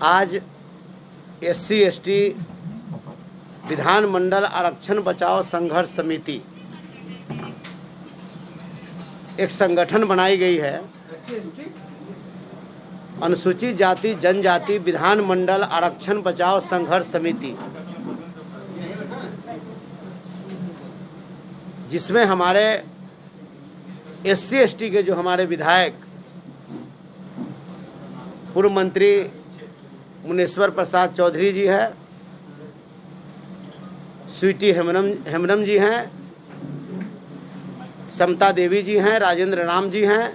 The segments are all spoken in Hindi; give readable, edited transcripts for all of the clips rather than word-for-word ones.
आज SC ST विधानमंडल आरक्षण बचाओ संघर्ष समिति एक संगठन बनाई गई है। अनुसूचित जाति जनजाति विधानमंडल आरक्षण बचाओ संघर्ष समिति, जिसमें हमारे SC ST के जो हमारे विधायक पूर्व मंत्री मुनेश्वर प्रसाद चौधरी जी है, स्वीटी हेमनम जी हैं, समता देवी जी हैं, राजेंद्र राम जी हैं,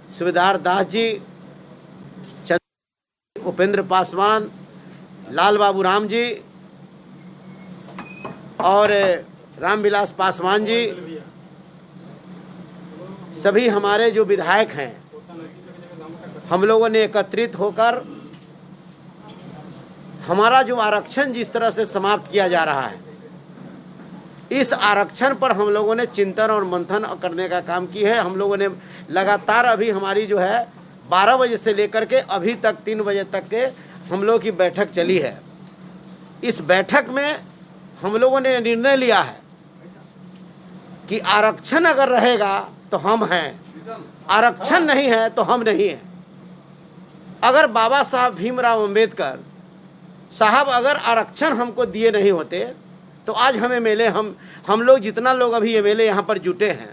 सुबेदार दास जी, उपेंद्र पासवान, लाल बाबू राम जी और रामविलास पासवान जी, सभी हमारे जो विधायक हैं, हम लोगों ने एकत्रित होकर हमारा जो आरक्षण जिस तरह से समाप्त किया जा रहा है, इस आरक्षण पर हम लोगों ने चिंतन और मंथन करने का काम की है। हम लोगों ने लगातार अभी हमारी जो है 12 बजे से लेकर के अभी तक 3 बजे तक के हम लोगों की बैठक चली है। इस बैठक में हम लोगों ने निर्णय लिया है कि आरक्षण अगर रहेगा तो हम हैं, आरक्षण नहीं है तो हम नहीं हैं। अगर बाबा साहब भीमराव अंबेडकर साहब अगर आरक्षण हमको दिए नहीं होते तो आज हम MLA हम लोग जितना लोग अभी MLA यहाँ पर जुटे हैं,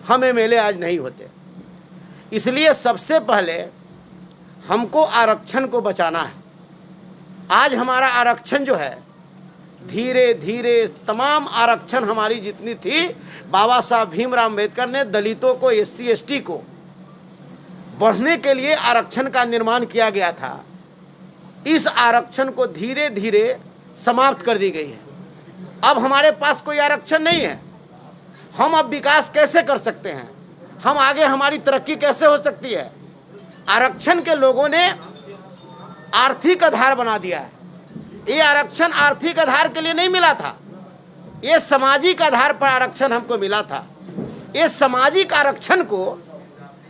हम MLA आज नहीं होते। इसलिए सबसे पहले हमको आरक्षण को बचाना है। आज हमारा आरक्षण जो है धीरे धीरे तमाम आरक्षण हमारी जितनी थी, बाबा साहब भीमराव अंबेडकर ने दलितों को SC ST को बढ़ने के लिए आरक्षण का निर्माण किया गया था। इस आरक्षण को धीरे धीरे समाप्त कर दी गई है। अब हमारे पास कोई आरक्षण नहीं है। हम अब विकास कैसे कर सकते हैं, हम आगे हमारी तरक्की कैसे हो सकती है? आरक्षण के लोगों ने आर्थिक आधार बना दिया है। ये आरक्षण आर्थिक आधार के लिए नहीं मिला था, ये सामाजिक आधार पर आरक्षण हमको मिला था। ये सामाजिक आरक्षण को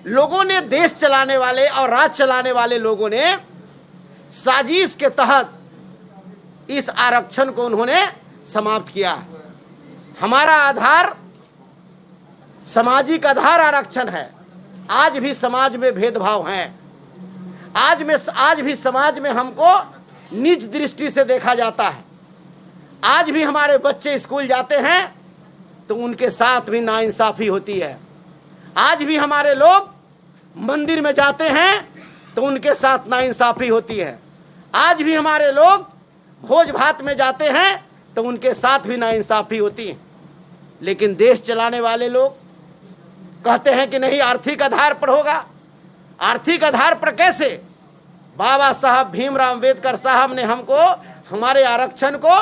लोगों ने, देश चलाने वाले और राज चलाने वाले लोगों ने साजिश के तहत इस आरक्षण को उन्होंने समाप्त किया है। हमारा आधार सामाजिक आधार आरक्षण है। आज भी समाज में भेदभाव है, आज भी समाज में हमको नीच दृष्टि से देखा जाता है। आज भी हमारे बच्चे स्कूल जाते हैं तो उनके साथ भी नाइंसाफी होती है। आज भी हमारे लोग मंदिर में जाते हैं तो उनके साथ नाइंसाफी होती है। आज भी हमारे लोग भोज भात में जाते हैं तो उनके साथ भी नाइंसाफी होती है। लेकिन देश चलाने वाले लोग कहते हैं कि नहीं, आर्थिक आधार पर होगा। आर्थिक आधार पर कैसे? बाबा साहब भीमराव अंबेडकर साहब ने हमको हमारे आरक्षण को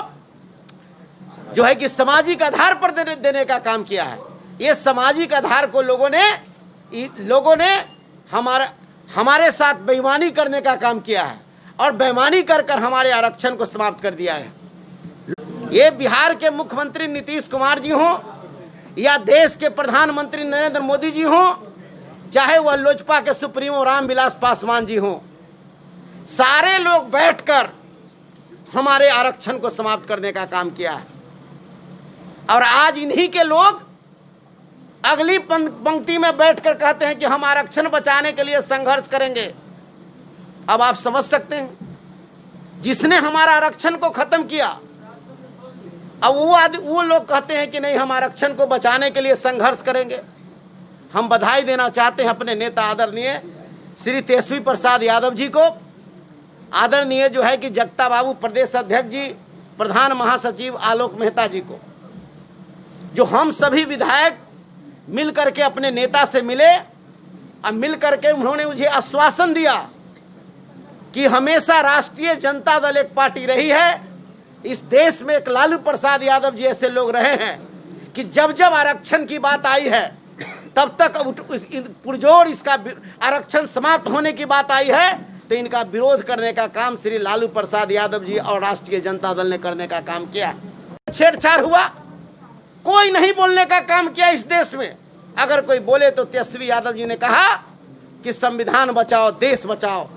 जो है कि सामाजिक आधार पर देने का काम किया है। ये सामाजिक आधार को लोगों ने हमारे साथ बेईमानी करने का काम किया है और बेईमानी कर हमारे आरक्षण को समाप्त कर दिया है। ये बिहार के मुख्यमंत्री नीतीश कुमार जी हों या देश के प्रधानमंत्री नरेंद्र मोदी जी हों, चाहे वह लोजपा के सुप्रीमो रामविलास पासवान जी हों, सारे लोग बैठकर हमारे आरक्षण को समाप्त करने का काम किया है। और आज इन्हीं के लोग अगली पंक्ति में बैठकर कहते हैं कि हम आरक्षण बचाने के लिए संघर्ष करेंगे। अब आप समझ सकते हैं, जिसने हमारा आरक्षण को खत्म किया, अब वो लोग कहते हैं कि नहीं, हम आरक्षण को बचाने के लिए संघर्ष करेंगे। हम बधाई देना चाहते हैं अपने नेता आदरणीय श्री तेजस्वी प्रसाद यादव जी को, आदरणीय जो है कि जगता बाबू प्रदेश अध्यक्ष जी, प्रधान महासचिव आलोक मेहता जी को, जो हम सभी विधायक मिल करके अपने नेता से मिले और मिल करके उन्होंने मुझे आश्वासन दिया कि हमेशा राष्ट्रीय जनता दल एक पार्टी रही है। इस देश में एक लालू प्रसाद यादव जी ऐसे लोग रहे हैं कि जब जब आरक्षण की बात आई है तब तक पुरजोर इसका आरक्षण समाप्त होने की बात आई है तो इनका विरोध करने का काम श्री लालू प्रसाद यादव जी और राष्ट्रीय जनता दल ने करने का काम किया। छेड़छाड़ हुआ, कोई नहीं बोलने का काम किया इस देश में। अगर कोई बोले तो तेजस्वी यादव जी ने कहा कि संविधान बचाओ, देश बचाओ।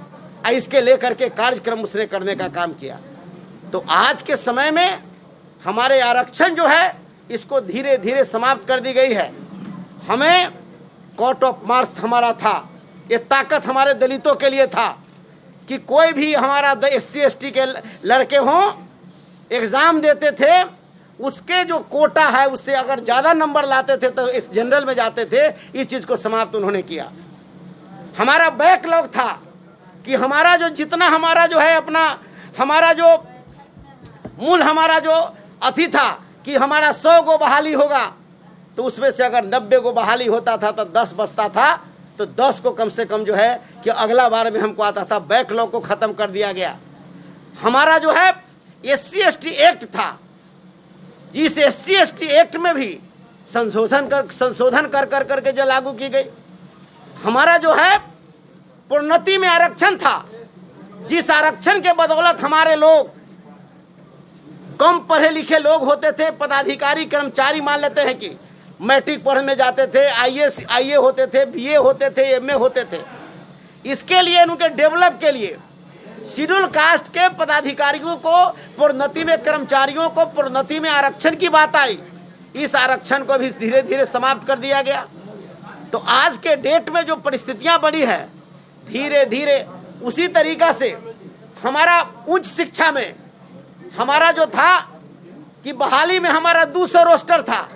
इसके लेकर के कार्यक्रम उसने करने का काम किया। तो आज के समय में हमारे आरक्षण जो है इसको धीरे धीरे समाप्त कर दी गई है। हमें कोर्ट ऑफ मार्च हमारा था, ये ताकत हमारे दलितों के लिए था कि कोई भी हमारा SC ST के लड़के हों, एग्ज़ाम देते थे, उसके जो कोटा है उससे अगर ज़्यादा नंबर लाते थे तो इस जनरल में जाते थे। इस चीज़ को समाप्त उन्होंने किया। हमारा बैकलॉग था कि हमारा जो जितना हमारा जो है अपना हमारा जो मूल हमारा जो अथी था कि हमारा 100 गो बहाली होगा, तो उसमें से अगर 90 गो बहाली होता था तो 10 बचता था, तो 10 को कम से कम जो है कि अगला बार में हमको आता था। बैकलॉग को ख़त्म कर दिया गया। हमारा जो है SC ST एक्ट था, जिस SC ST एक्ट में भी संशोधन कर करके जो लागू की गई। हमारा जो है प्रोन्नति में आरक्षण था, जिस आरक्षण के बदौलत हमारे लोग कम पढ़े लिखे लोग होते थे, पदाधिकारी कर्मचारी मान लेते हैं कि मैट्रिक पढ़ने जाते थे, IAS होते थे, BA होते थे, MA होते थे। इसके लिए उनके डेवलप के लिए शेड्यूल कास्ट के पदाधिकारियों को प्रोन्नति में, कर्मचारियों को प्रोन्नति में आरक्षण की बात आई। इस आरक्षण को भी धीरे धीरे समाप्त कर दिया गया। तो आज के डेट में जो परिस्थितियां बनी है, धीरे धीरे उसी तरीका से हमारा उच्च शिक्षा में हमारा जो था कि बहाली में हमारा 200 रोस्टर था,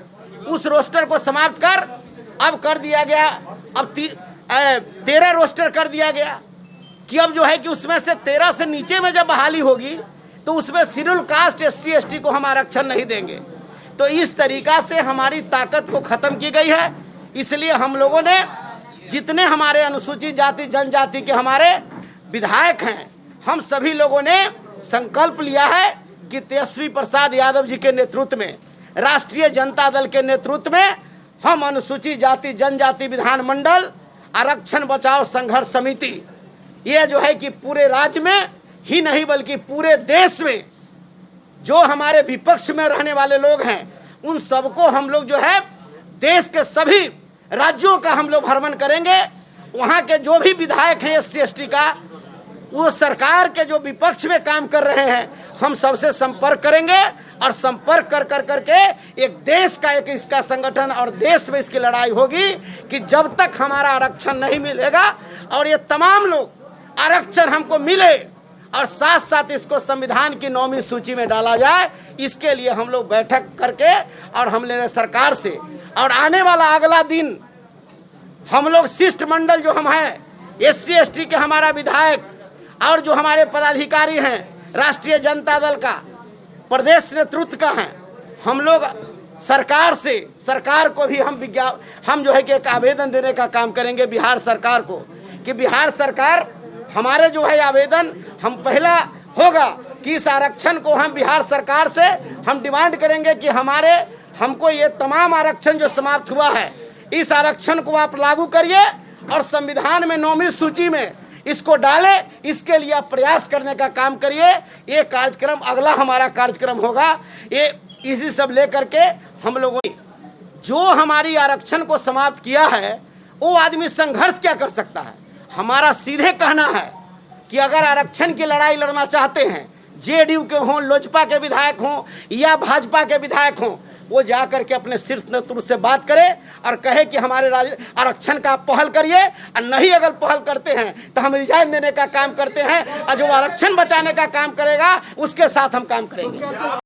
उस रोस्टर को समाप्त कर अब कर दिया गया, अब 13 रोस्टर कर दिया गया कि अब जो है कि उसमें से 13 से नीचे में जब बहाली होगी तो उसमें शेड्यूल कास्ट SC ST को हम आरक्षण नहीं देंगे। तो इस तरीका से हमारी ताकत को ख़त्म की गई है। इसलिए हम लोगों ने जितने हमारे अनुसूचित जाति जनजाति के हमारे विधायक हैं, हम सभी लोगों ने संकल्प लिया है कि तेजस्वी प्रसाद यादव जी के नेतृत्व में, राष्ट्रीय जनता दल के नेतृत्व में हम अनुसूचित जाति जनजाति विधानमंडल आरक्षण बचाओ संघर्ष समिति, ये जो है कि पूरे राज्य में ही नहीं बल्कि पूरे देश में जो हमारे विपक्ष में रहने वाले लोग हैं, उन सबको हम लोग जो है देश के सभी राज्यों का हम लोग भ्रमण करेंगे। वहाँ के जो भी विधायक हैं SC ST का, वो सरकार के जो विपक्ष में काम कर रहे हैं, हम सबसे संपर्क करेंगे और संपर्क कर करके एक देश का एक इसका संगठन और देश में इसकी लड़ाई होगी कि जब तक हमारा आरक्षण नहीं मिलेगा और ये तमाम लोग आरक्षण हमको मिले और साथ साथ इसको संविधान की 9वीं सूची में डाला जाए, इसके लिए हम लोग बैठक करके और हमने सरकार से और आने वाला अगला दिन हम लोग शिष्टमंडल जो हम हैं SC ST के हमारा विधायक और जो हमारे पदाधिकारी हैं राष्ट्रीय जनता दल का प्रदेश नेतृत्व का हैं, हम लोग सरकार को भी हम जो है कि एक आवेदन देने का काम करेंगे बिहार सरकार को कि बिहार सरकार हमारे जो है आवेदन हम पहला होगा कि इस आरक्षण को हम बिहार सरकार से हम डिमांड करेंगे कि हमको ये तमाम आरक्षण जो समाप्त हुआ है, इस आरक्षण को आप लागू करिए और संविधान में 9वीं सूची में इसको डाले, इसके लिए आप प्रयास करने का काम करिए। ये कार्यक्रम अगला हमारा कार्यक्रम होगा। ये इसी सब लेकर के हम लोगों ने जो हमारी आरक्षण को समाप्त किया है, वो आदमी संघर्ष क्या कर सकता है। हमारा सीधे कहना है कि अगर आरक्षण की लड़ाई लड़ना चाहते हैं, JDU के हों, लोजपा के विधायक हों या भाजपा के विधायक हों, वो जा करके अपने शीर्ष नेतृत्व से बात करे और कहे कि हमारे आरक्षण का पहल करिए, और नहीं अगर पहल करते हैं तो हम रिजाइन देने का काम करते हैं, और जो आरक्षण बचाने का काम करेगा उसके साथ हम काम करेंगे।